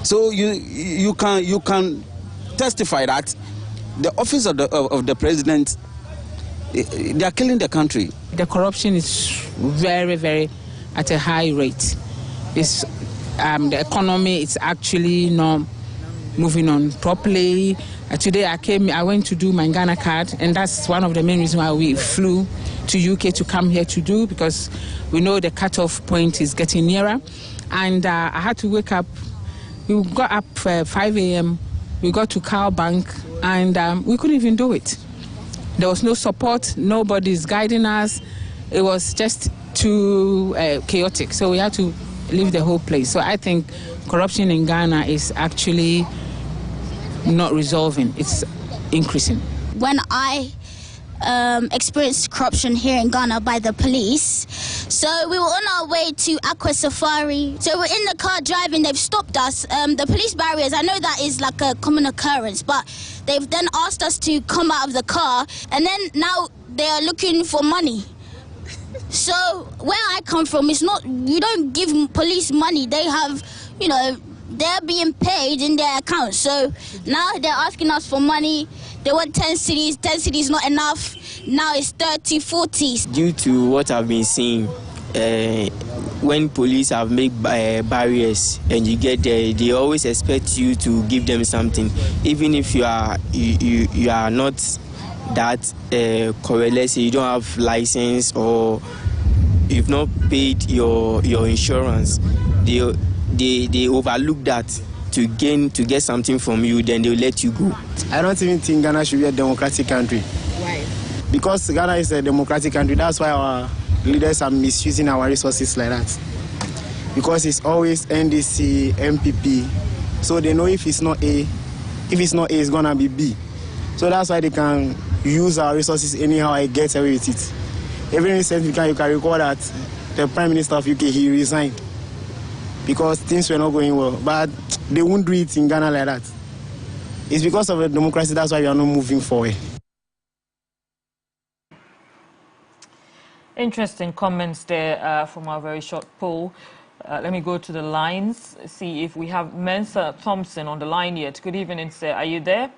So you can testify that the office of the president, they are killing the country. The corruption is very, very at a high rate. It's, the economy is actually not moving on properly. Today I went to do my Ghana card, and that's one of the main reasons why we flew to UK to come here to do, because we know the cutoff point is getting nearer. And I had to wake up. We got up 5 a.m. We got to Cal Bank, and we couldn't even do it. There was no support. Nobody's guiding us. It was just too chaotic. So we had to leave the whole place. So I think corruption in Ghana is actually not resolving. It's increasing. When I experienced corruption here in Ghana by the police. So we were on our way to Aqua Safari. So we're in the car driving, they've stopped us. The police barriers, I know that is like a common occurrence, but they've then asked us to come out of the car, and then now they are looking for money. So where I come from, it's not, you don't give police money. They have, you know, they're being paid in their account. So now they're asking us for money. They want 10 cities. 10 cities not enough. Now it's 30, 40. Due to what I've been seeing, when police have made barriers and you get there, they always expect you to give them something, even if you are not that correct. Let's say you don't have license or you've not paid your insurance. They overlook that to get something from you, then they'll let you go. I don't even think Ghana should be a democratic country. Why? Because Ghana is a democratic country. That's why our leaders are misusing our resources like that. Because it's always NDC, MPP. So they know if it's not A, it's gonna be B. So that's why they can use our resources anyhow and get away with it. Even recently, you can recall that the Prime Minister of UK, he resigned because things were not going well. But they won't do it in Ghana like that. It's because of the democracy, that's why we are not moving forward. Interesting comments there from our very short poll. Let me go to the lines, see if we have Mensa Thompson on the line yet. Good evening, sir. Are you there?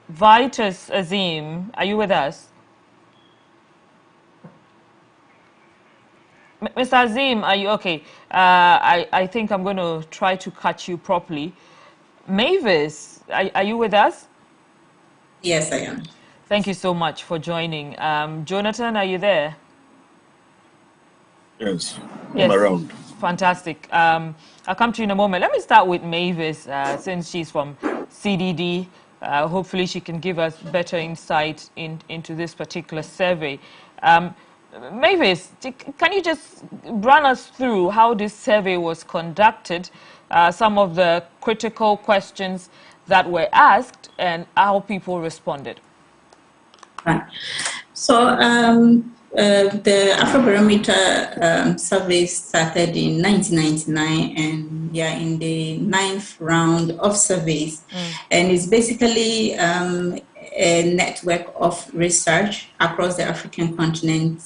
Vitus Azim, are you with us? Mr. Azim, are you okay? I think I'm going to try to catch you properly. Mavis, are you with us? Yes, I am. Thank you so much for joining. Jonathan, are you there? Yes, I'm around. Fantastic. I'll come to you in a moment. Let me start with Mavis, since she's from CDD. Hopefully she can give us better insight into this particular survey. Mavis, can you just run us through how this survey was conducted, some of the critical questions that were asked, and how people responded? Right. So the Afro-Barometer Survey started in 1999, and we are in the 9th round of surveys. And it's basically a network of research across the African continent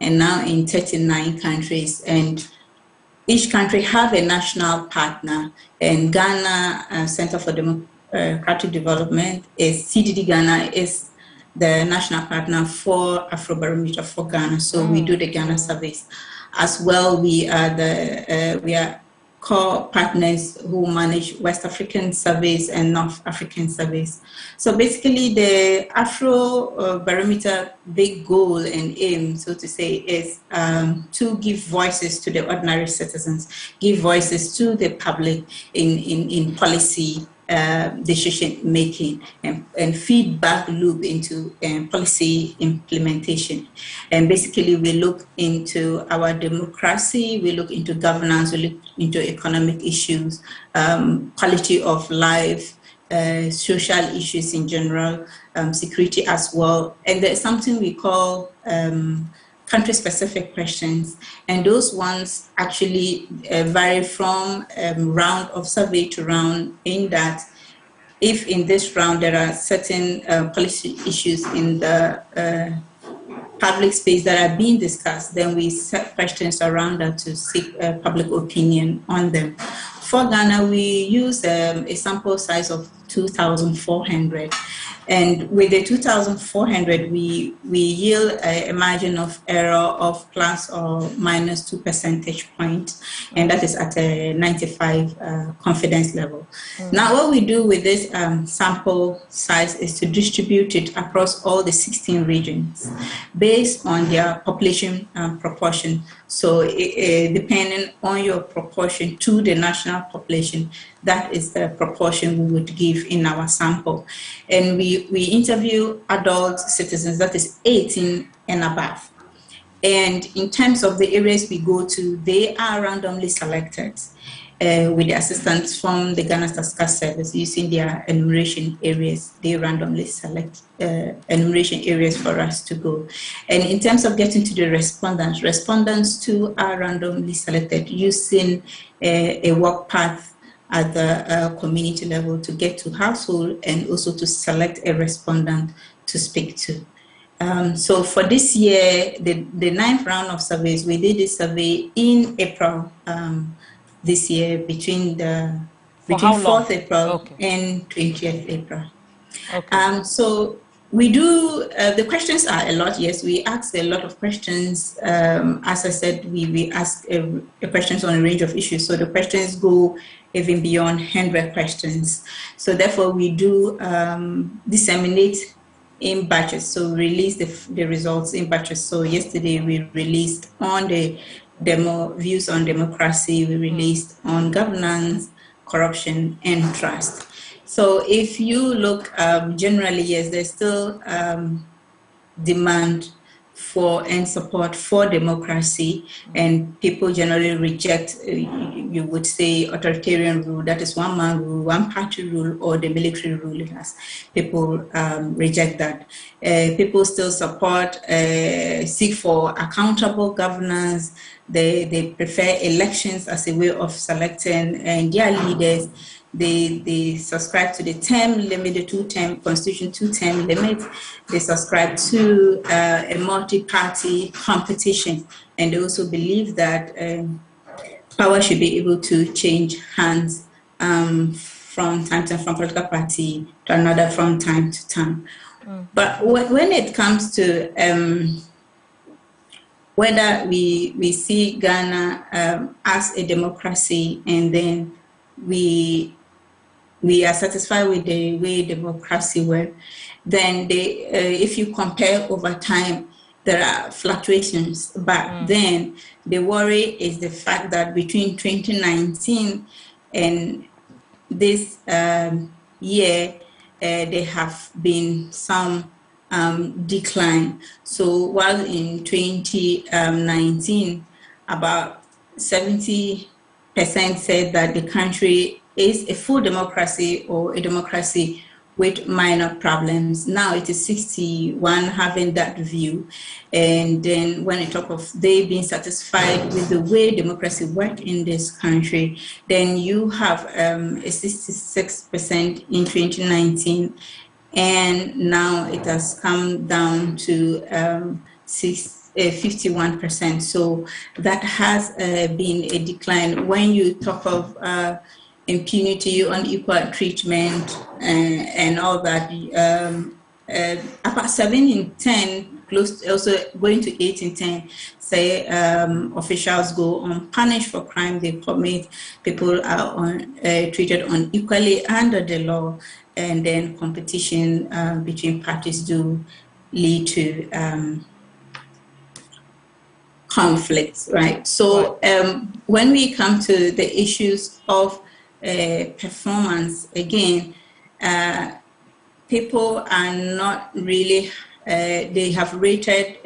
and now in 39 countries. And each country have a national partner. And Ghana Center for Democratic Development is CDD Ghana is the national partner for Afro-Barometer for Ghana. So we do the Ghana surveys. As well, we are core partners who manage West African surveys and North African surveys. So basically the Afro-Barometer big goal and aim, so to say, is to give voices to the ordinary citizens, give voices to the public in policy decision making and feedback loop into policy implementation. And basically we look into our democracy, we look into governance, we look into economic issues, quality of life, social issues in general, security as well. And there's something we call country-specific questions, and those ones actually vary from round of survey to round, in that if in this round there are certain policy issues in the public space that are being discussed, then we set questions around that to seek public opinion on them. for Ghana, we use a sample size of 2,400. And with the 2,400, we yield a margin of error of plus or minus 2 percentage points, and that is at a 95 confidence level. Now, what we do with this sample size is to distribute it across all the 16 regions based on their population proportion. So depending on your proportion to the national population, that is the proportion we would give in our sample. And we interview adult citizens, that is 18 and above. And in terms of the areas we go to, they are randomly selected with the assistance from the Ghana Statistics Service using their enumeration areas. They randomly select enumeration areas for us to go. And in terms of getting to the respondents too are randomly selected using a work path at the community level to get to household and also to select a respondent to speak to. So for this year, the 9th round of surveys, we did this survey in April this year between 4th April and 20th April. Okay. So we do, the questions are a lot, yes, we ask a lot of questions. As I said, we ask questions on a range of issues. So the questions go even beyond 100 questions. So therefore we do disseminate in batches. So we release the results in batches. So yesterday we released on the views on democracy, we released on governance, corruption, and trust. So if you look generally, yes, there's still demand for and support for democracy, and people generally reject, you would say, authoritarian rule, that is one man rule, one party rule, or the military rule. People reject that. People still support, seek for accountable governance. They prefer elections as a way of selecting their leaders. They subscribe to the term limit, the two-term constitution, two-term limit. They subscribe to a multi-party competition, and they also believe that power should be able to change hands from time to time, from political party to another, from time to time. But when it comes to whether we see Ghana as a democracy, and then we are satisfied with the way democracy works, then if you compare over time, there are fluctuations. But then the worry is the fact that between 2019 and this year, there have been some decline. So while in 2019, about 70% said that the country is a full democracy or a democracy with minor problems. Now it is 61 having that view. And then when you talk of they being satisfied with the way democracy works in this country, then you have a 66% in 2019. And now it has come down to 51%. So that has been a decline. When you talk of impunity, unequal treatment, and all that, about 7 in 10, close to also going to 8 in 10, say officials go unpunished for crime they commit. People are treated unequally under the law, and then competition between parties do lead to conflicts, right? So when we come to the issues of performance, again, people are not really, they have rated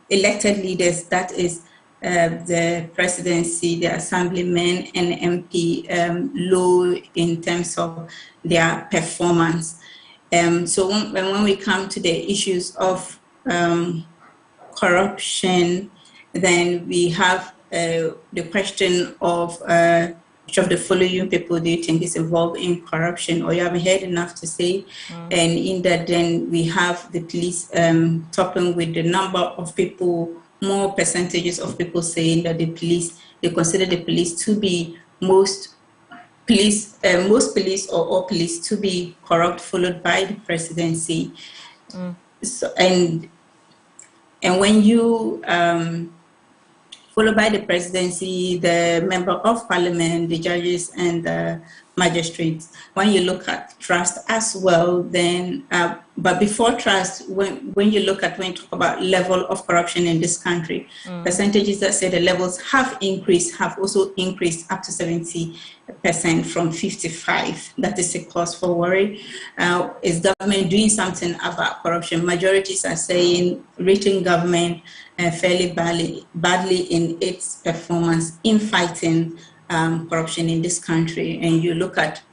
elected leaders, that is the presidency, the assemblymen and MP, low in terms of their performance. So when we come to the issues of corruption, then we have the question of which of the following people do you think is involved in corruption, or you haven't heard enough to say? And in that, then we have the police topping with the number of people, more percentages of people saying that the police, they consider the police to be most police, most police or all police to be corrupt, followed by the presidency. So, and when you followed by the presidency, the member of parliament, the judges, and the magistrates. When you look at trust as well, then, but before trust, when you talk about level of corruption in this country, percentages that say the levels have also increased up to 70% from 55%. That is a cause for worry. Is government doing something about corruption? Majorities are saying written government fairly badly in its performance in fighting corruption in this country. And you look at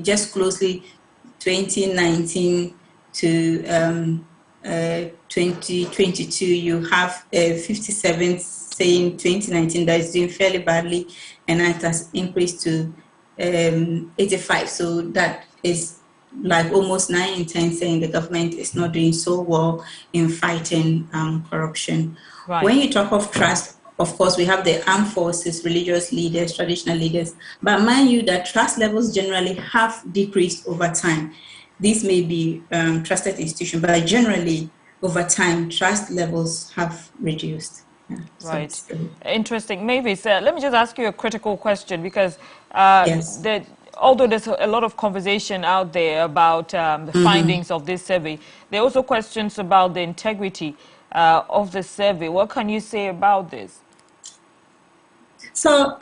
just closely 2019 to 2022, you have 57 saying 2019 that is doing fairly badly, and it has increased to 85. So that is like almost 9 in 10 saying the government is not doing so well in fighting corruption. Right. When you talk of trust, of course, we have the armed forces, religious leaders, traditional leaders, but mind you that trust levels generally have decreased over time. These may be trusted institutions, but generally over time, trust levels have reduced. Yeah, right. So interesting. Mavis, let me just ask you a critical question, because yes. Although there's a lot of conversation out there about the findings of this survey, there are also questions about the integrity of the survey. What can you say about this? So,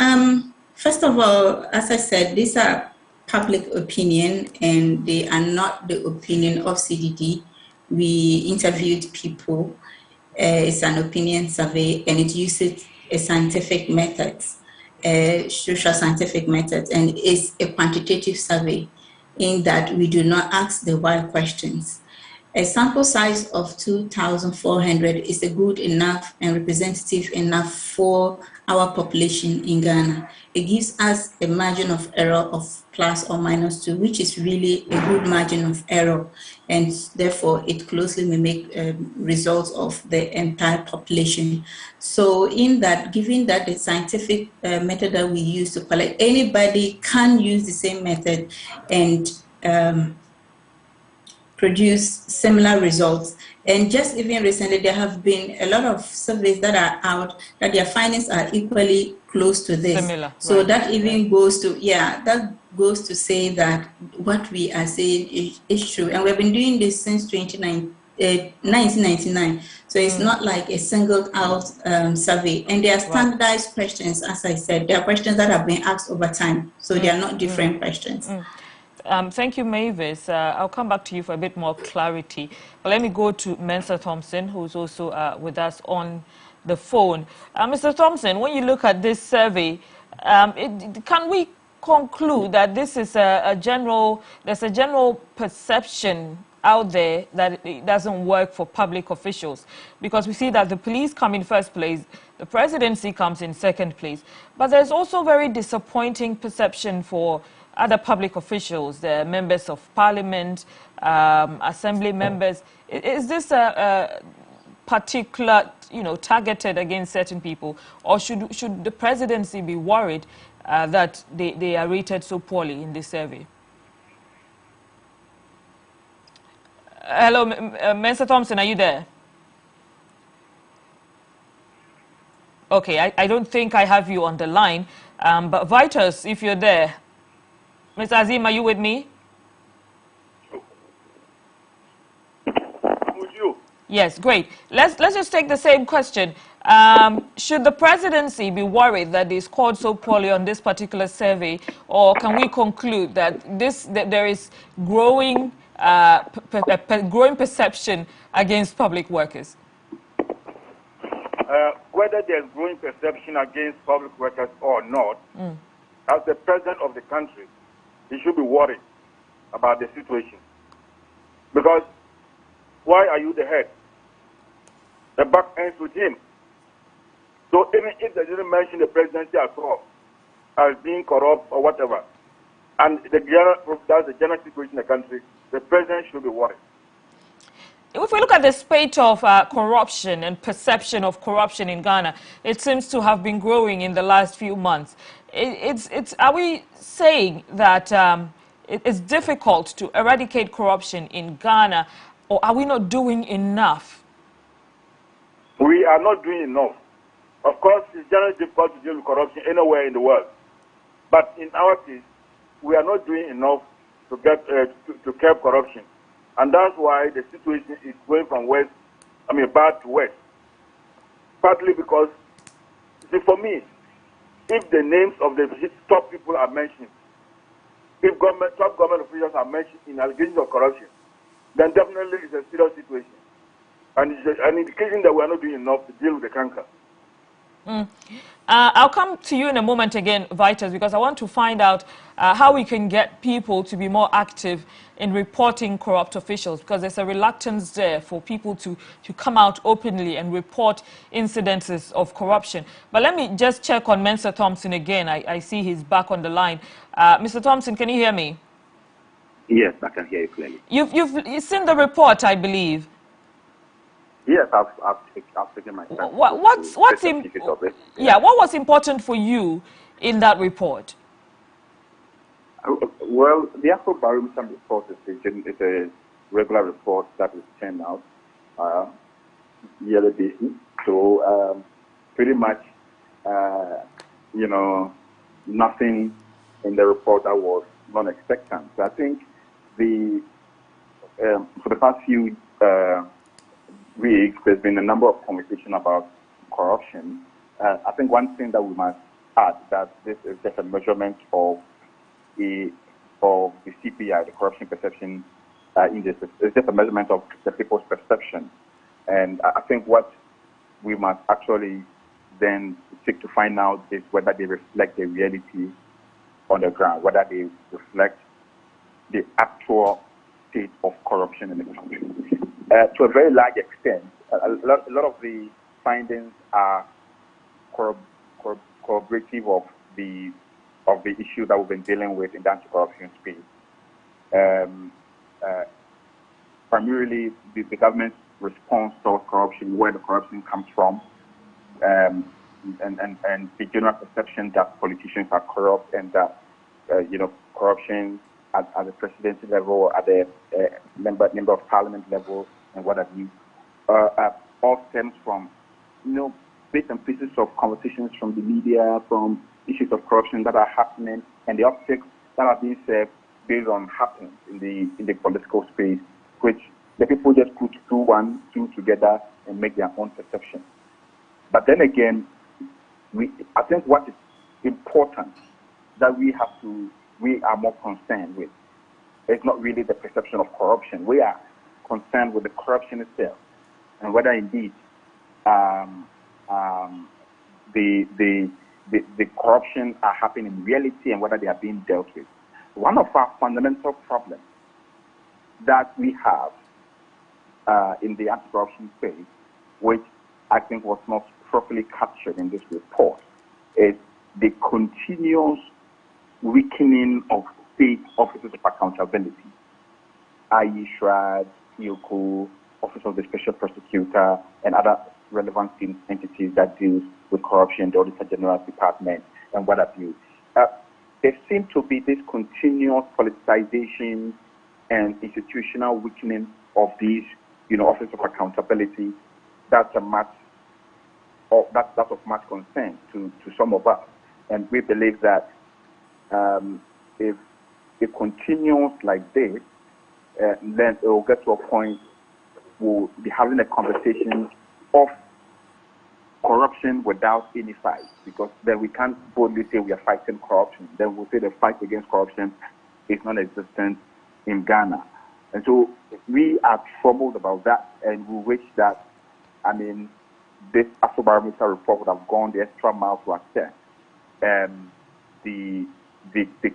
first of all, as I said, these are public opinion, and they are not the opinion of CDD. We interviewed people. It's an opinion survey, and it uses a scientific method, social scientific method, and it's a quantitative survey in that we do not ask the why questions. A sample size of 2,400 is a good enough and representative enough for our population in Ghana. It gives us a margin of error of ±2, which is really a good margin of error, and therefore it closely mimics results of the entire population. So in that, given that the scientific method that we use to collect, anybody can use the same method and produce similar results. And just even recently, there have been a lot of surveys that are out that their findings are equally close to this. Similar, so right. that even goes to, that goes to say that what we are saying is true. And we've been doing this since 1999. So it's not like a singled out survey. And there are standardized questions, as I said. There are questions that have been asked over time. So they are not different questions. Thank you, Mavis. I'll come back to you for a bit more clarity. But let me go to Mensa Thompson, who's also with us on the phone. Mr. Thompson, when you look at this survey, can we conclude that this is there's a general perception out there that it doesn't work for public officials? Because we see that the police come in first place, the presidency comes in second place, but there's also very disappointing perception for other public officials, the members of parliament, assembly members. Is this a particular, targeted against certain people, or should the presidency be worried that they are rated so poorly in this survey? Hello, Mensa Thompson, are you there? Okay, I don't think I have you on the line, but Vitus, if you're there. Mr. Azim, are you with me? With you. Yes, great. Let's just take the same question. Should the presidency be worried that they scored so poorly on this particular survey, or can we conclude that there is growing growing perception against public workers? Whether there's growing perception against public workers or not, as the president of the country, he should be worried about the situation. Because why are you the head? The buck ends with him. So even if they didn't mention the presidency at all as being corrupt or whatever, and that's the general situation in the country, the president should be worried. If we look at the spate of corruption and perception of corruption in Ghana, it seems to have been growing in the last few months. Are we saying that it's difficult to eradicate corruption in Ghana, or are we not doing enough? We are not doing enough. Of course, it's generally difficult to deal with corruption anywhere in the world. But in our case, we are not doing enough to get to curb corruption. And that's why the situation is going from bad to worse. Partly because, see, for me, if the names of the top people are mentioned, if top government officials are mentioned in allegations of corruption, then definitely it's a serious situation. And it's an indication that we are not doing enough to deal with the canker. I'll come to you in a moment again, Vitus, because I want to find out how we can get people to be more active in reporting corrupt officials, because there's a reluctance there for people to come out openly and report incidences of corruption. But let me just check on Mensa Thompson again. I see he's back on the line. Mr. Thompson, can you hear me? Yes, I can hear you clearly. You've seen the report, I believe. Yes, I've taken my time. What was important for you in that report? Well, the Afro-Barometer report is a regular report that is sent out yearly basis. So pretty much, nothing in the report that was non-expectant. So I think for the past few weeks, there's been a number of conversations about corruption. I think one thing that we must add that this is just a measurement of the CPI, the Corruption Perception Index. It's just a measurement of the people's perception. And I think what we must actually then seek to find out is whether they reflect the reality on the ground, whether they reflect the actual state of corruption in the country. To a very large extent, a lot of the findings are corroborative of the issue that we've been dealing with in the anti-corruption space. Primarily, the government's response to corruption, where the corruption comes from, and the general perception that politicians are corrupt and that corruption at the presidency level, at the member of parliament level, and what have you, all stems from bits and pieces of conversations from the media, from issues of corruption that are happening, and the optics that are being served based on happenings in the political space, which the people just put two together and make their own perception. But then again, I think what is important that we are more concerned with is not really the perception of corruption. We are concerned with the corruption itself and whether indeed the corruption are happening in reality and whether they are being dealt with. One of our fundamental problems that we have in the anti-corruption space, which I think was not properly captured in this report, is the continuous weakening of state offices of accountability, i.e. SHRAD, EOCO, Office of the Special Prosecutor, and other relevant entities that deal with corruption, the Auditor General's Department, and what have you. There seems to be this continuous politicization and institutional weakening of these, offices of accountability. That's of much concern to some of us, and we believe that if it continues like this, then it will get to a point we'll be having a conversation of corruption without any fight, because then we can't boldly say we are fighting corruption. Then we'll say the fight against corruption is non-existent in Ghana. And so we are troubled about that, and we wish that, this Afro-Barometer report would have gone the extra mile to assess the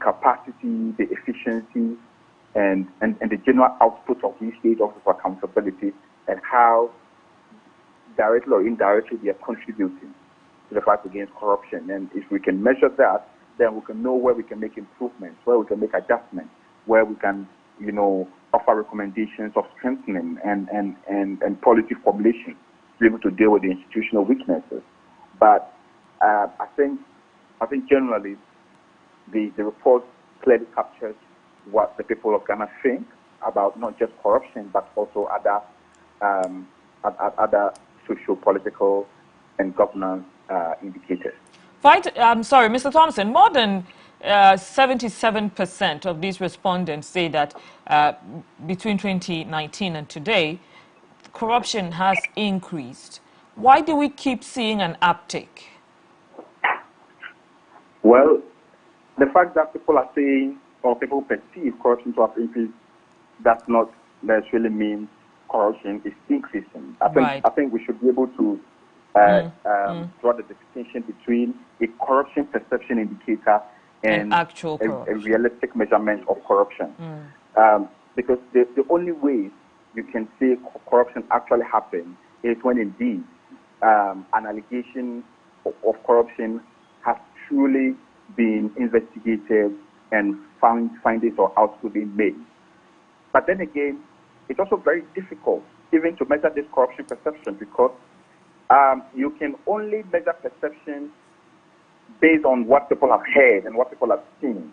capacity, the efficiency, and the general output of these state offices of accountability, and how directly or indirectly they are contributing to the fight against corruption. And if we can measure that, then we can know where we can make improvements, where we can make adjustments, where we can, offer recommendations of strengthening and policy formulation to be able to deal with the institutional weaknesses. But I think generally the report clearly captures what the people of Ghana think about not just corruption, but also other socio-political and governance indicators. I'm sorry, Mr. Thompson, more than 77% of these respondents say that between 2019 and today, corruption has increased. Why do we keep seeing an uptick? Well, the fact that people are saying or people perceive corruption to have increased does not necessarily mean corruption is increasing. I think we should be able to draw the distinction between a corruption perception indicator and actual corruption. A realistic measurement of corruption. Because the only way you can say corruption actually happened is when indeed an allegation of corruption has truly been investigated and findings or outputs being made. But then again, it's also very difficult even to measure this corruption perception because you can only measure perception based on what people have heard and what people have seen.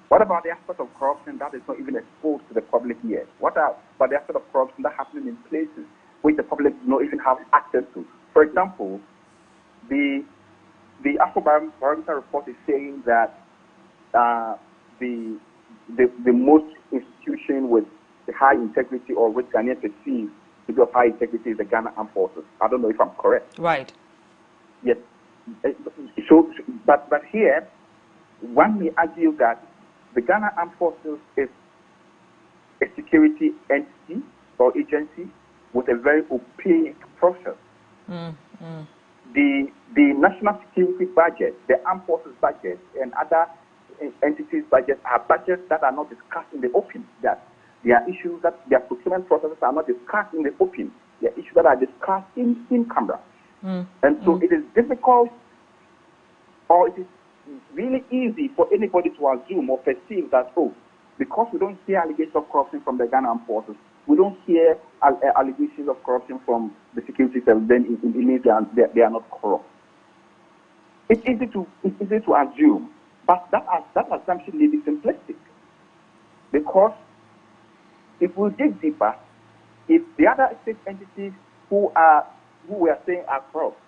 What about the aspect of corruption that is not even exposed to the public yet? What about the aspect of corruption that happens in places which the public does not even have access to? For example, the Afro-Barometer report is saying that the most institution with the high integrity or which Ghanaians perceive to be of high integrity is the Ghana Armed Forces. I don't know if I'm correct. Right. Yes. So, but here, one may argue that the Ghana Armed Forces is a security entity or agency with a very opaque process. The national security budget, the armed forces budget, and other entities' budgets are budgets that are not discussed in the open. That there are issues that their procurement processes are not discussed in the open. There are issues that are discussed in camera. And so it is difficult, or it is really easy for anybody to assume or perceive that, oh, because we don't hear allegations of corruption from the Ghana Armed Forces, we don't hear allegations of corruption from the security service, then it means they are not corrupt. It's easy to assume, but that assumption may be simplistic. Because if we dig deeper, if the other state entities who we are saying are corrupt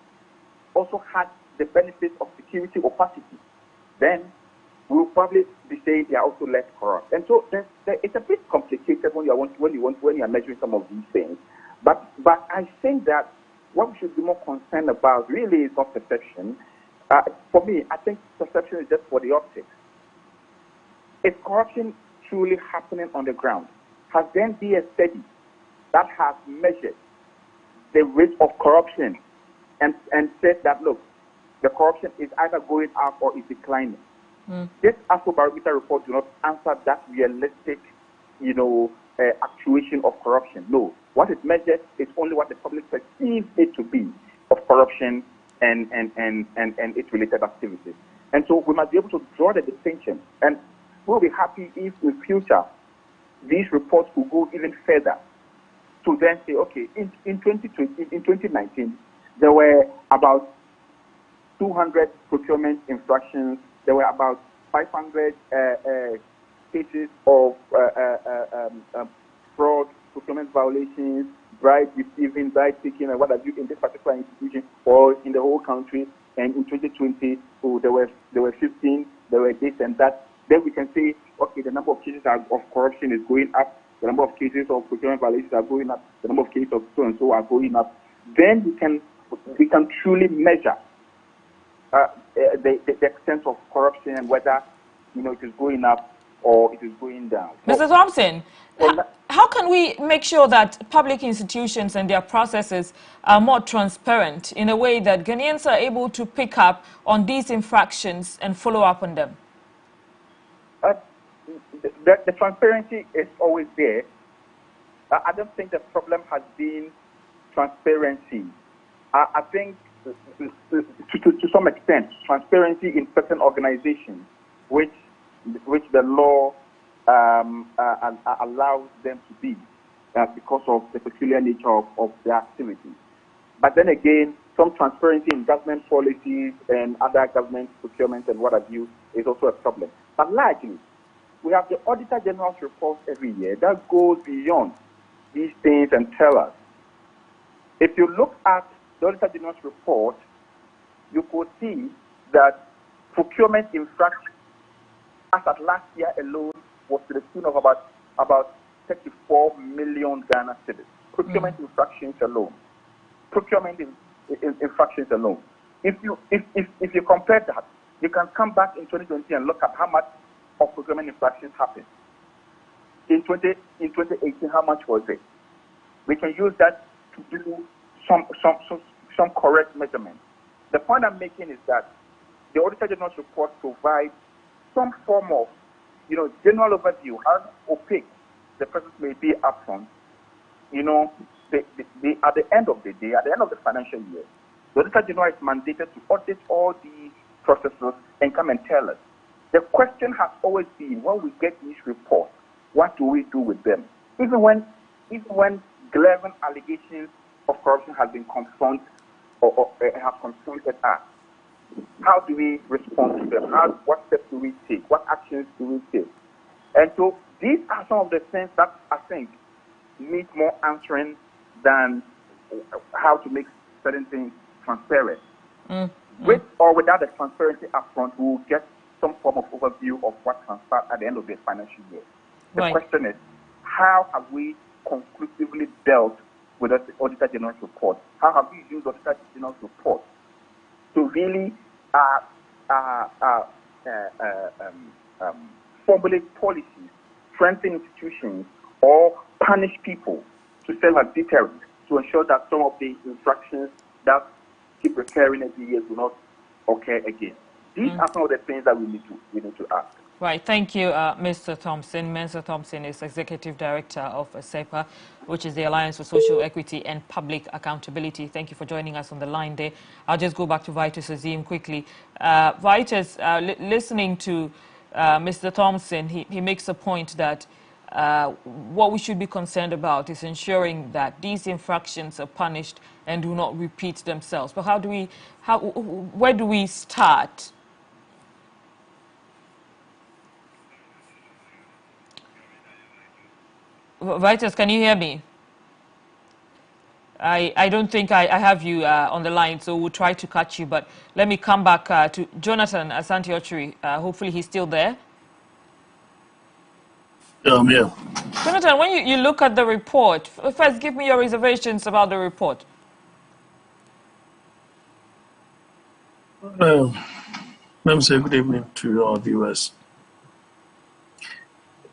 also had the benefits of security opacity, then we will probably be saying they are also less corrupt. And so it's a bit complicated when you are measuring some of these things. But I think that what we should be more concerned about really is not perception. For me, I think perception is just for the optics. Is corruption truly happening on the ground? Has there been a study that has measured the rate of corruption and said that, look, the corruption is either going up or is declining? This Afro-Barometer report do not answer that realistic, actuation of corruption. No. What it measures is only what the public perceives it to be of corruption and its related activities. And so we must be able to draw the distinction. And we'll be happy if in future these reports will go even further to then say, okay, in 2019, there were about 200 procurement infractions. There were about 500 cases of fraud, procurement violations, bribe receiving, bribe taking, and what have you in this particular institution or in the whole country. And in 2020, there were 15, there were this and that. Then we can say, okay, the number of cases of corruption is going up, the number of cases of procurement violations are going up, the number of cases of so and so are going up. Then we can truly measure the extent of corruption and whether it is going up or it is going down. Mr. Thompson, how can we make sure that public institutions and their processes are more transparent in a way that Ghanaians are able to pick up on these infractions and follow up on them? The transparency is always there. I don't think the problem has been transparency. I think to some extent, transparency in certain organizations, which the law allows them to be because of the peculiar nature of their activities. But then again, some transparency in government policies and other government procurement and what have you is also a problem. But largely, we have the Auditor General's report every year that goes beyond these things and tell us. If you look at the Auditor General's report, you could see that procurement infractions, as at last year alone, was to the tune of about 34 million Ghana cedis. Procurement infractions alone. Procurement infractions alone. If you compare that, you can come back in 2020 and look at how much of procurement infractions happened. In 2018, how much was it? We can use that to do some correct measurement. The point I'm making is that the Auditor General's report provides some form of, general overview, how opaque the process may be upfront. At the end of the day, at the end of the financial year, the Auditor General is mandated to audit all these processes and come and tell us. The question has always been, when we get these reports, what do we do with them? Even when glaring allegations of corruption have been confronted or have confronted us, how do we respond to them? What steps do we take? What actions do we take? And so these are some of the things that I think need more answering than how to make certain things transparent. With or without the transparency upfront, we will get some form of overview of what transpired at the end of the financial year. The question is, how have we conclusively dealt with the Auditor General's report? How have we used the Auditor General's report to really formulate policies, strengthen institutions, or punish people to serve as deterrent to ensure that some of the infractions that keep recurring every year do not occur again? These are some of the things that we need to ask. Right, thank you, Mr. Thompson. Mr. Thompson is Executive Director of SEPA, which is the Alliance for Social Equity and Public Accountability. Thank you for joining us on the line there. I'll just go back to Vitus Azim quickly. Vitus, listening to Mr. Thompson, he makes a point that what we should be concerned about is ensuring that these infractions are punished and do not repeat themselves. But where do we start? Vitus, can you hear me? I don't think I have you on the line, so we'll try to catch you. But let me come back to Jonathan Asante-Okyere. Hopefully he's still there. Yeah. Jonathan, when you look at the report, first give me your reservations about the report. Let me say good evening to our viewers.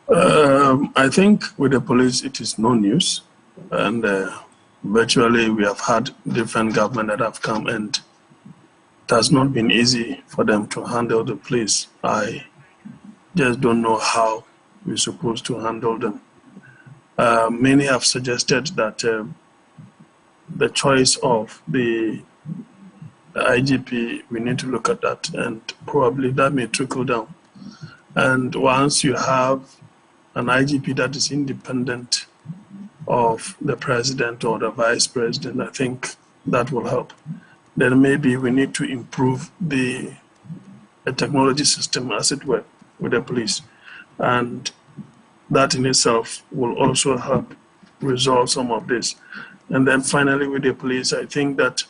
I think with the police, it is no news. And virtually, we have had different governments that have come, and it has not been easy for them to handle the police. I just don't know how we're supposed to handle them. Many have suggested that the choice of the IGP, we need to look at that, and probably that may trickle down. And once you have an IGP that is independent of the president or the vice president, I think that will help. Then maybe we need to improve the technology system, as it were, with the police. And that in itself will also help resolve some of this. And then finally with the police, I think that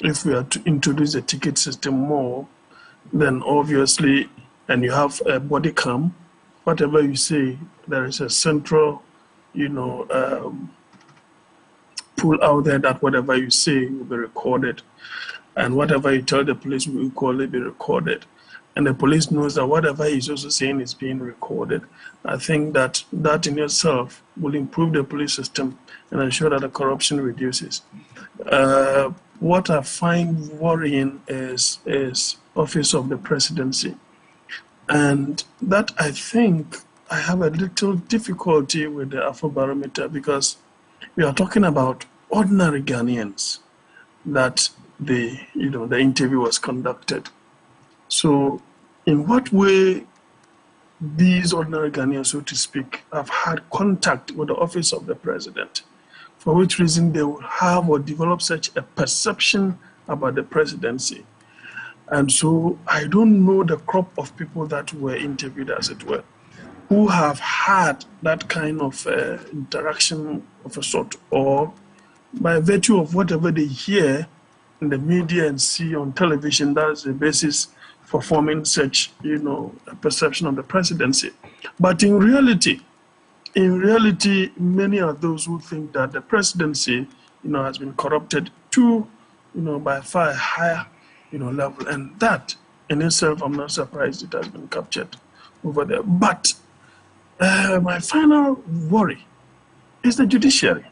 if we are to introduce a ticket system more, then obviously, and you have a body cam, whatever you say, there is a central, pull out there that whatever you say will be recorded. And whatever you tell the police will equally be recorded. And the police knows that whatever he's also saying is being recorded. I think that in itself will improve the police system and ensure that the corruption reduces. What I find worrying is Office of the Presidency. And that I think I have a little difficulty with the Afro-Barometer, because we are talking about ordinary Ghanaians that the interview was conducted. So in what way these ordinary Ghanaians, so to speak, have had contact with the Office of the President, for which reason they will have or develop such a perception about the presidency? And so I don't know the crop of people that were interviewed, as it were, who have had that kind of interaction of a sort, or by virtue of whatever they hear in the media and see on television, that's the basis for forming such, a perception of the presidency. But in reality, many are those who think that the presidency, has been corrupted to, by far a higher, level. And that in itself, I'm not surprised it has been captured over there. But my final worry is the judiciary.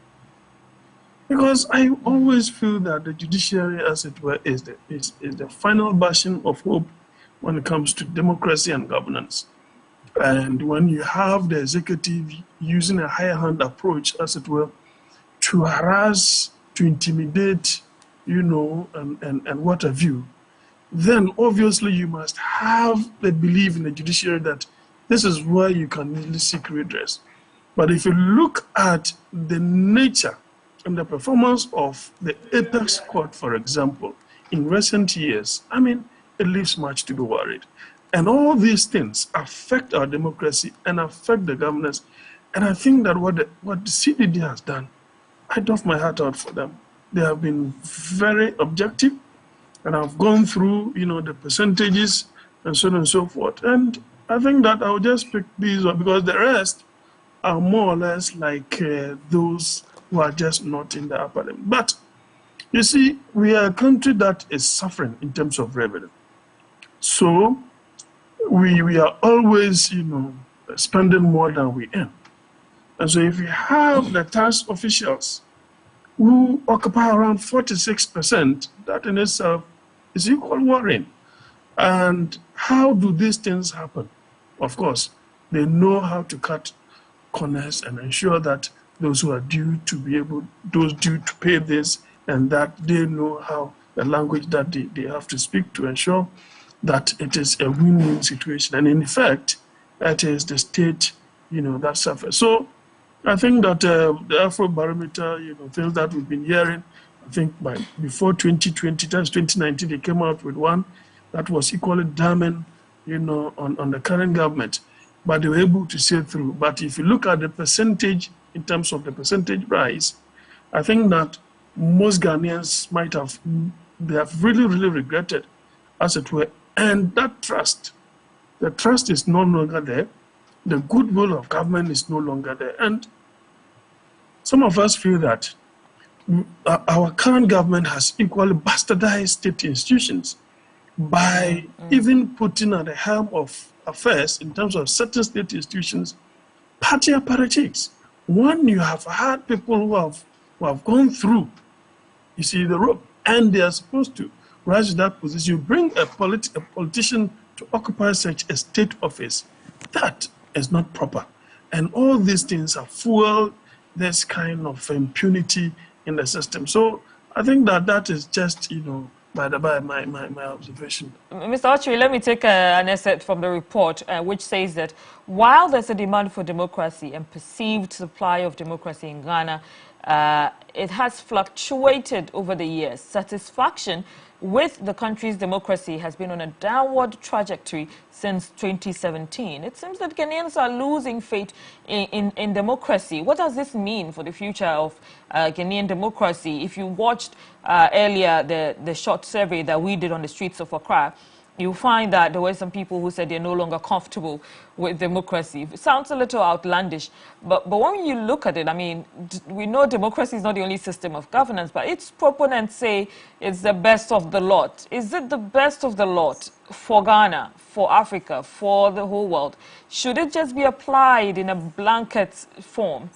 Because I always feel that the judiciary, as it were, is the final bastion of hope when it comes to democracy and governance. And when you have the executive using a higher hand approach, as it were, to harass, to intimidate, and what have you, then obviously you must have the belief in the judiciary that this is where you can really seek redress. But if you look at the nature and the performance of the Apex Court, for example, in recent years, it leaves much to be worried. And all these things affect our democracy and affect the governance. And I think that what the CDD has done, I doff my hat out for them. They have been very objective, and I've gone through, the percentages and so on and so forth. And I think that I'll just pick these up because the rest are more or less like those who are just not in the upper limit. But you see, we are a country that is suffering in terms of revenue. So we are always, spending more than we earn. And so if you have the tax officials who occupy around 46%, that in itself is equal worrying. And how do these things happen? Of course, they know how to cut corners and ensure that those who are due to pay this, and that they know how the language that they have to speak to ensure that it is a win-win situation. And in fact, that is the state, that suffers. So I think that the Afro-Barometer, things that we've been hearing, I think before 2020, that's 2019, they came out with one that was equally damning, on the current government. But they were able to see through. But if you look at the percentage, in terms of the percentage rise, I think that most Ghanaians they have really, really regretted, as it were. And that the trust is no longer there. The goodwill of government is no longer there. And some of us feel that our current government has equally bastardized state institutions by even putting at the helm of affairs in terms of certain state institutions, party apparatchiks. When you have had people who have gone through, the rope, and they are supposed to rise to that position, you bring a politician to occupy such a state office, that is not proper. And all these things have fueled this kind of impunity in the system. So I think that is just, by my observation. Mr. Archery, let me take an excerpt from the report, which says that while there's a demand for democracy and perceived supply of democracy in Ghana, it has fluctuated over the years. Satisfaction with the country's democracy has been on a downward trajectory since 2017. It seems that Ghanaians are losing faith in democracy. What does this mean for the future of Ghanaian democracy? If you watched earlier the short survey that we did on the streets of Accra, you'll find that there were some people who said they're no longer comfortable with democracy. It sounds a little outlandish, but when you look at it, we know democracy is not the only system of governance, but its proponents say it's the best of the lot. Is it the best of the lot for Ghana, for Africa, for the whole world? Should it just be applied in a blanket form?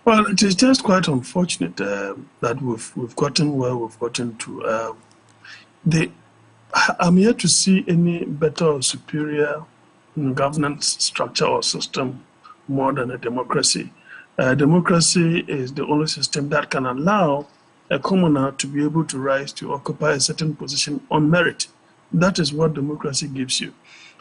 Well, it is just quite unfortunate that we've gotten where we've gotten to. I'm yet to see any better or superior governance structure or system more than a democracy. Democracy is the only system that can allow a commoner to be able to rise to occupy a certain position on merit. That is what democracy gives you.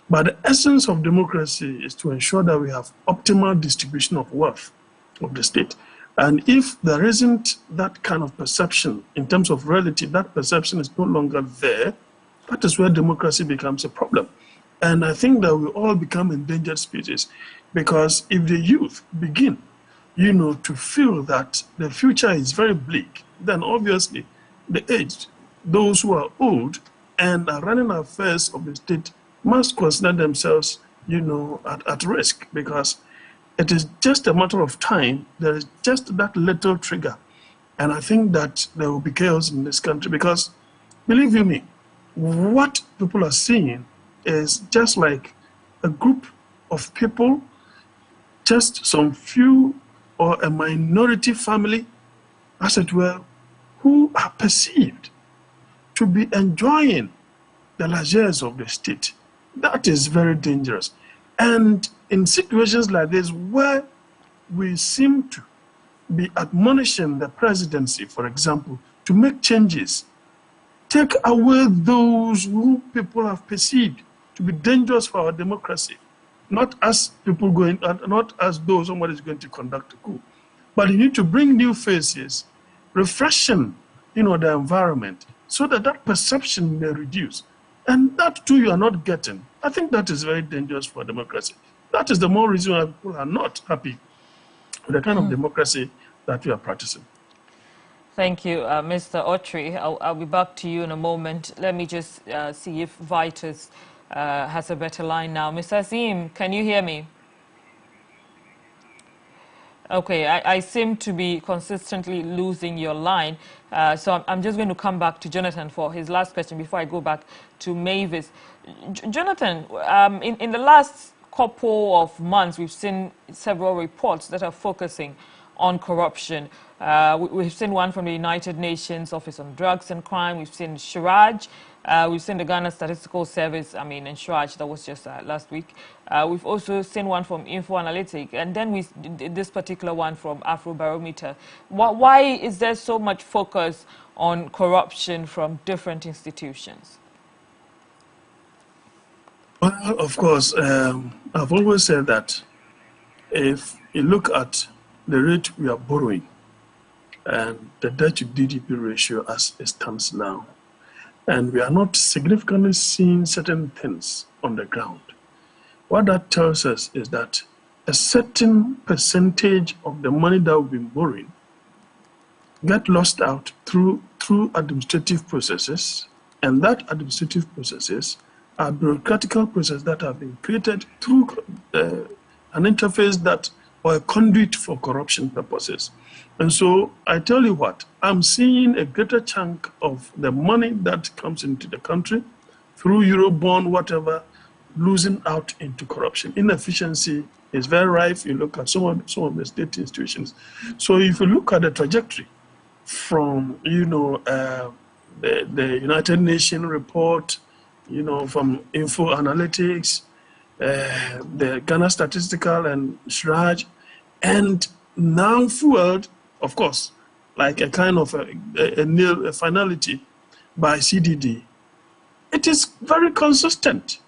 But the essence of democracy is to ensure that we have optimal distribution of wealth of the state. And if there isn't that kind of perception in terms of reality, that perception is no longer there, that is where democracy becomes a problem. And I think that we all become endangered species, because if the youth begin, to feel that the future is very bleak, then obviously the aged, those who are old and are running affairs of the state must consider themselves, at risk, because it is just a matter of time. There is just that little trigger. And I think that there will be chaos in this country, because, believe you me, what people are seeing is just like a group of people, just some few or a minority family, as it were, who are perceived to be enjoying the largesse of the state. That is very dangerous. And in situations like this, where we seem to be admonishing the presidency, for example, to make changes, take away those who people have perceived to be dangerous for our democracy, not as people not as though somebody is going to conduct a coup, but you need to bring new faces, refreshing, the environment, so that that perception may reduce. And that too you are not getting. I think that is very dangerous for democracy. That is the more reason why people are not happy with the kind of democracy that we are practicing. Thank you, Mr. Otri. I'll be back to you in a moment. Let me just see if Vitus has a better line now. Mr. Azim, can you hear me? Okay, I seem to be consistently losing your line. So I'm just going to come back to Jonathan for his last question before I go back to Mavis. Jonathan, in the last couple of months, we've seen several reports that are focusing on corruption. We've seen one from the United Nations Office on Drugs and Crime. We've seen Shiraj. We've seen the Ghana Statistical Service, in Shiraj, that was just last week. We've also seen one from Info Analytic, and then we did this particular one from Afro-Barometer. Why is there so much focus on corruption from different institutions? Well, of course, I've always said that if you look at the rate we are borrowing and the debt to GDP ratio as it stands now, and we are not significantly seeing certain things on the ground, what that tells us is that a certain percentage of the money that we've been borrowing get lost out through administrative processes, and that administrative processes are bureaucratical processes that have been created through an interface or a conduit for corruption purposes. And so I tell you what, I'm seeing a greater chunk of the money that comes into the country through Eurobond, whatever, losing out into corruption. Inefficiency is very rife. You look at some of the state institutions. So if you look at the trajectory from, the United Nations report, from Info Analytics, the Ghana Statistical and Shraj, and now fueled, of course, like a kind of a finality by CDD, it is very consistent.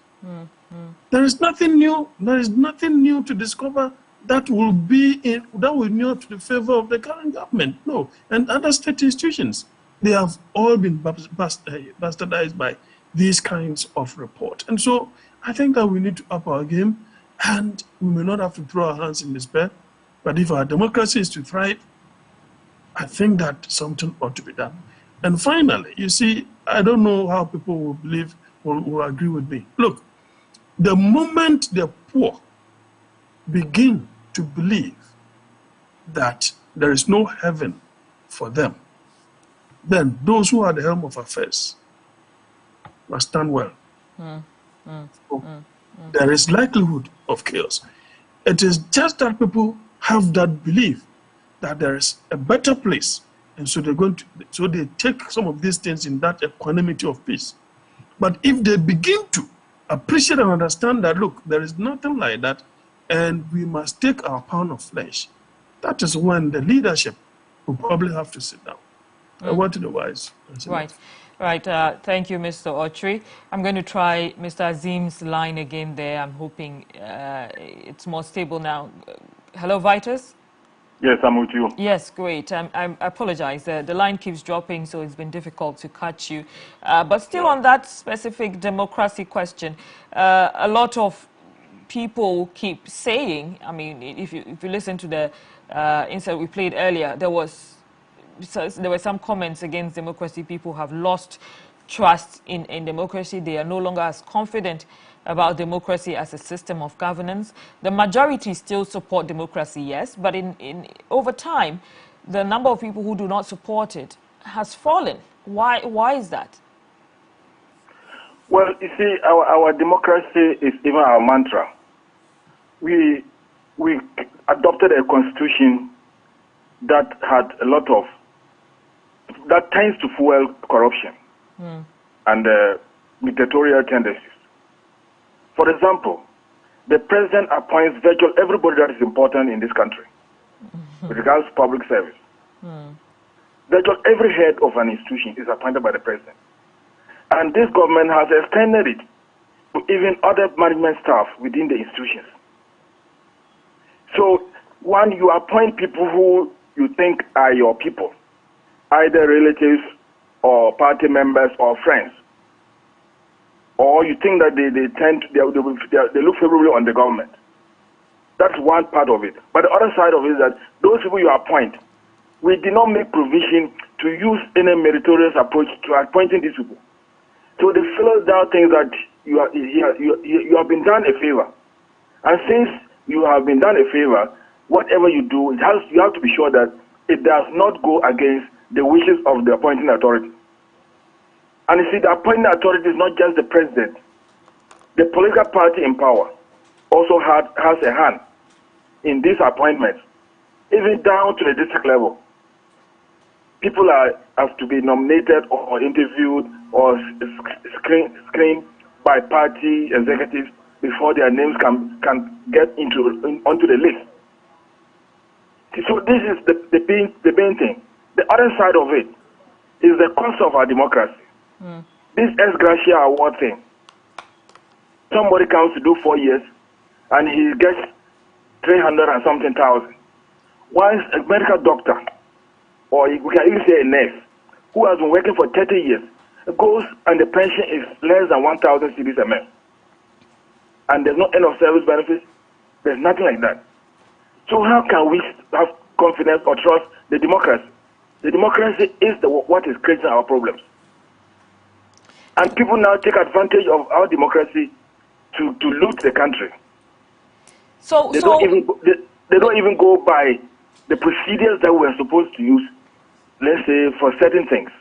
There is nothing new. There is nothing new to discover that will new to the favor of the current government. No, and other state institutions, they have all been bastardized by these kinds of reports. And so I think that we need to up our game, and we may not have to throw our hands in despair. But if our democracy is to thrive, I think that something ought to be done. And finally, you see, I don't know how people will agree with me. Look, the moment the poor begin to believe that there is no heaven for them, then those who are at the helm of affairs must stand well. There is likelihood of chaos. It is just that people have that belief that there is a better place, and so they take some of these things in that equanimity of peace. But if they begin to appreciate and understand that, look, there is nothing like that, and we must take our pound of flesh, that is when the leadership will probably have to sit down. What otherwise? Right. Right. Thank you, Mr. Otri. I'm going to try Mr. Azim's line again there. I'm hoping it's more stable now. Hello, Vitus? Yes, I'm with you. Yes, great. I apologize. The line keeps dropping, so it's been difficult to catch you. But still on that specific democracy question, a lot of people keep saying, I mean, if you listen to the insert we played earlier, there were some comments against democracy. People have lost trust in democracy. They are no longer as confident about democracy as a system of governance. The majority still support democracy, yes, but over time, the number of people who do not support it has fallen. Why is that? Well, you see, our democracy is even our mantra. We adopted a constitution that had a lot of, that tends to fuel corruption and dictatorial tendencies. For example, the president appoints virtually everybody that is important in this country with regards to public service. Virtually every head of an institution is appointed by the president. And this government has extended it to even other management staff within the institutions. So, one, you appoint people who you think are your people, either relatives or party members or friends. Or you think that they look favorably on the government. That's one part of it. But the other side of it is that those people you appoint, we did not make provision to use any meritorious approach to appointing these people. So they feel down things that you have been done a favor. And since you have been done a favor, whatever you do, you have to be sure that it does not go against the wishes of the appointing authority. And you see, the appointing authority is not just the president. The political party in power also has a hand in these appointments, even down to the district level. People have to be nominated or interviewed or screened by party executives before their names can get onto the list. So this is the main thing. The other side of it is the cost of our democracy. This ex gratia award thing. Somebody comes to do 4 years and he gets 300 and something thousand. While a medical doctor, or we can even say a nurse, who has been working for 30 years, goes and the pension is less than 1,000 cedis a month. And there's no end of service benefits. There's nothing like that. So how can we have confidence or trust the democracy? The democracy is what is creating our problems. And people now take advantage of our democracy to loot the country. They don't even go by the procedures that we're supposed to use, let's say, for certain things.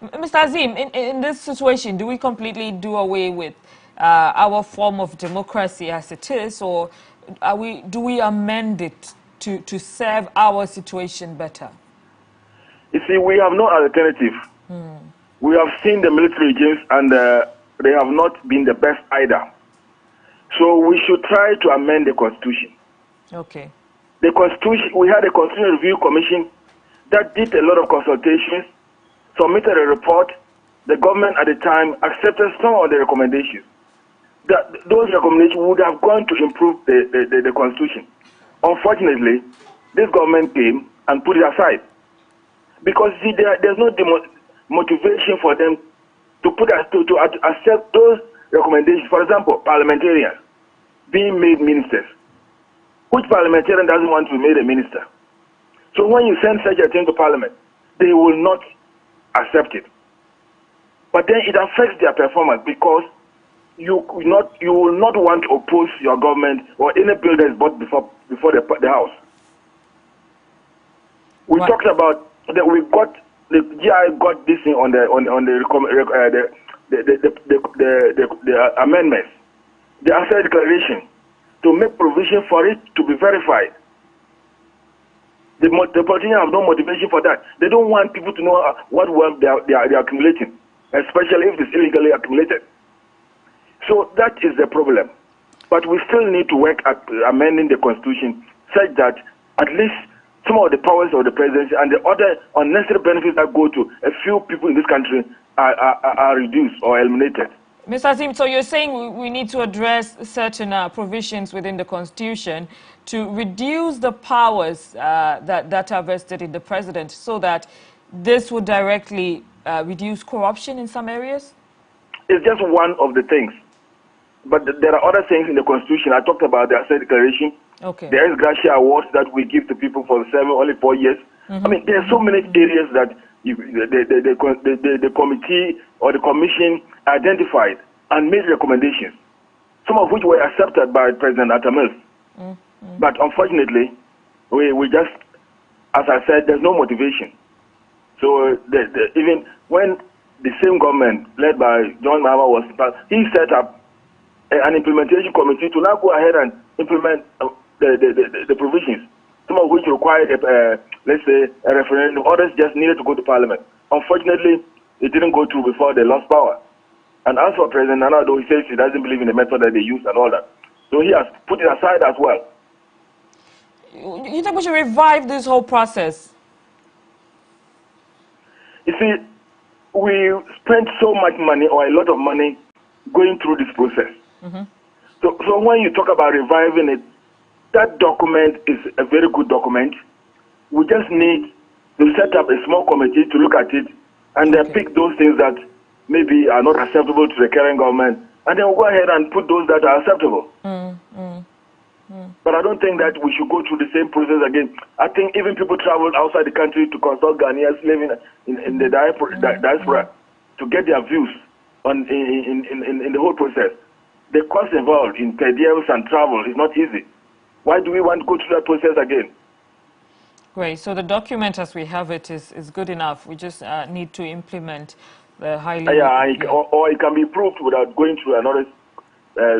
Mr. Azim, in this situation, do we completely do away with our form of democracy as it is, or do we amend it to serve our situation better? You see, we have no alternative. We have seen the military regimes and they have not been the best either. So we should try to amend the Constitution. Okay. The Constitution, we had a Constitutional Review Commission that did a lot of consultations, submitted a report. The government at the time accepted some of the recommendations. Those recommendations would have gone to improve the Constitution. Unfortunately, this government came and put it aside. Because see, there's no motivation for them to accept those recommendations. For example, parliamentarians being made ministers. Which parliamentarian doesn't want to be made a minister? So when you send such a thing to parliament, they will not accept it. But then it affects their performance because you will not want to oppose your government or any bill that is brought before the House. We talked about that the GI got this thing on the amendments, the asset declaration, to make provision for it to be verified. The politicians have no motivation for that. They don't want people to know what wealth they are accumulating, especially if it's illegally accumulated. So that is the problem. But we still need to work at amending the Constitution such that at least some of the powers of the presidency and the other unnecessary benefits that go to a few people in this country are reduced or eliminated. Mr. Azim, so you're saying we need to address certain provisions within the Constitution to reduce the powers that are vested in the president so that this would directly reduce corruption in some areas? It's just one of the things. But there are other things in the Constitution. I talked about the Asset Declaration. Okay. There is Gracia Awards that we give to people for only 4 years. I mean, there are so many areas that the committee or the commission identified and made recommendations, some of which were accepted by President Atamils. But unfortunately, we just, as I said, there's no motivation. So even when the same government led by John Mahama was, he set up an implementation committee to now go ahead and implement the provisions, some of which required, let's say, a referendum. Others just needed to go to Parliament. Unfortunately, it didn't go through before they lost power. And as for President Nana, though, he says he doesn't believe in the method that they use and all that. So he has put it aside as well. You think we should revive this whole process? You see, we spent so much money, or a lot of money, going through this process. So when you talk about reviving it, that document is a very good document. We just need to set up a small committee to look at it and then pick those things that maybe are not acceptable to the current government, and then we'll go ahead and put those that are acceptable. But I don't think that we should go through the same process again. I think even people travel outside the country to consult Ghanaians living in the diaspora to get their views on in the whole process. The cost involved in per diems and travel is not easy. Why do we want to go through that process again? Great. So the document as we have it is good enough. We just need to implement the highly... or it can be approved without going through another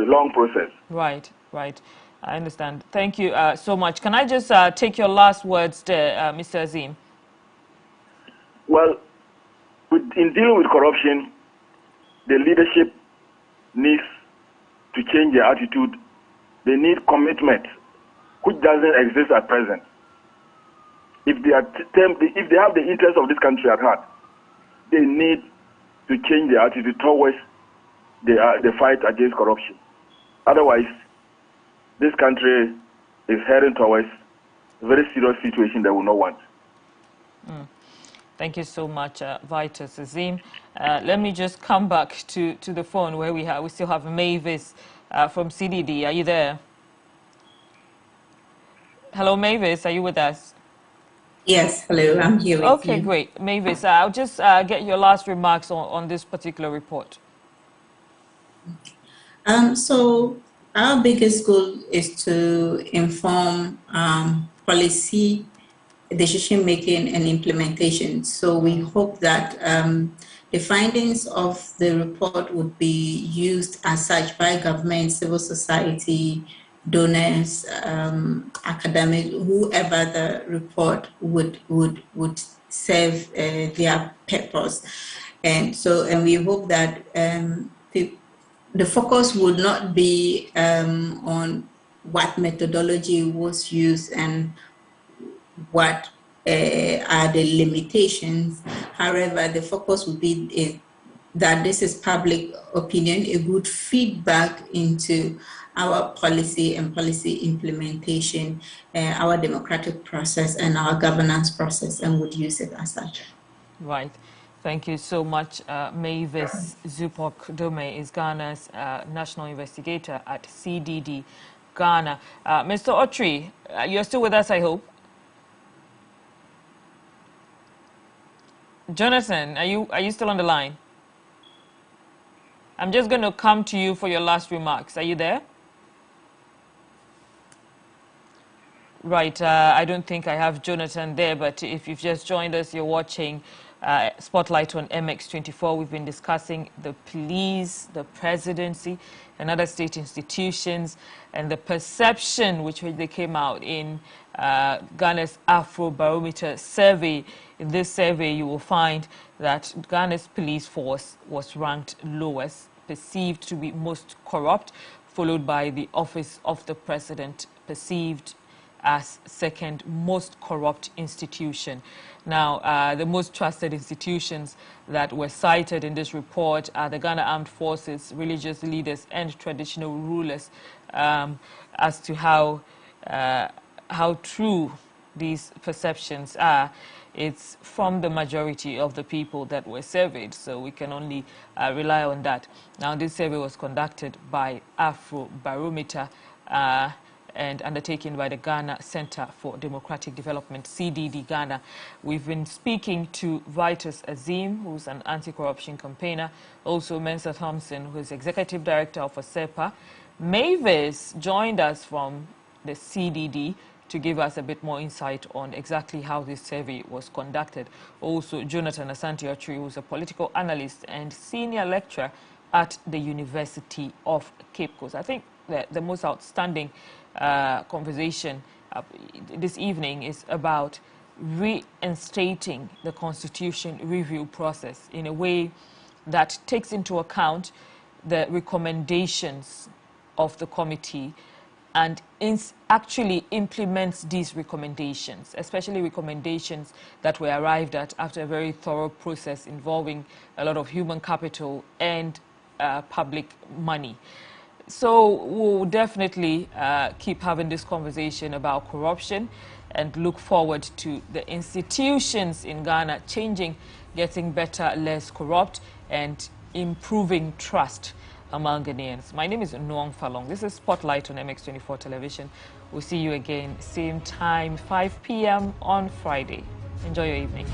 long process. Right, right. I understand. Thank you so much. Can I just take your last words there, Mr. Azim? Well, in dealing with corruption, the leadership needs to change their attitude. They need commitment, which doesn't exist at present. If they have the interest of this country at heart, they need to change their attitude towards the fight against corruption. Otherwise, this country is heading towards a very serious situation that we not want. Thank you so much, Vitus Azim. Let me just come back to the phone where we still have Mavis from CDD. Are you there? Hello, Mavis. Are you with us? Yes, hello. I'm here with you. Okay, great. Mavis, I'll just get your last remarks on this particular report. So our biggest goal is to inform policy, decision-making, and implementation. So we hope that the findings of the report would be used as such by government, civil society, donors, academic, whoever the report would serve their purpose. And we hope that the focus would not be on what methodology was used and what are the limitations. However, the focus would be that this is public opinion, a good feedback into our policy and policy implementation, our democratic process and our governance process, and would use it as such. Right. Thank you so much. Mavis Zupok Dome is Ghana's national investigator at CDD Ghana. Mr. Otri, you're still with us, I hope. Jonathan, are you still on the line? I'm just going to come to you for your last remarks. Are you there? Right. I don't think I have Jonathan there, but if you've just joined us, you're watching Spotlight on MX24. We've been discussing the police, the presidency, and other state institutions, and the perception which they came out in Ghana's Afro-Barometer Survey. In this survey, you will find that Ghana's police force was ranked lowest, perceived to be most corrupt, followed by the office of the president, perceived as second most corrupt institution. Now, the most trusted institutions that were cited in this report are the Ghana Armed Forces, religious leaders, and traditional rulers, as to how true these perceptions are. It's from the majority of the people that were surveyed, so we can only rely on that. Now, this survey was conducted by Afro-Barometer and undertaken by the Ghana Center for Democratic Development, CDD Ghana. We've been speaking to Vitus Azim, who's an anti-corruption campaigner, also Mensa Thompson, who is Executive Director of ASEPA. Mavis joined us from the CDD to give us a bit more insight on exactly how this survey was conducted. Also, Jonathan Asante-Otri, who's a political analyst and senior lecturer at the University of Cape Coast. I think the most outstanding conversation this evening is about reinstating the Constitution review process in a way that takes into account the recommendations of the committee and actually implements these recommendations, especially recommendations that were arrived at after a very thorough process involving a lot of human capital and public money. So we'll definitely keep having this conversation about corruption and look forward to the institutions in Ghana changing, getting better, less corrupt, and improving trust among Ghanaians. My name is Nuong Falong. This is Spotlight on MX24 Television. We'll see you again, same time, 5 p.m. on Friday. Enjoy your evening.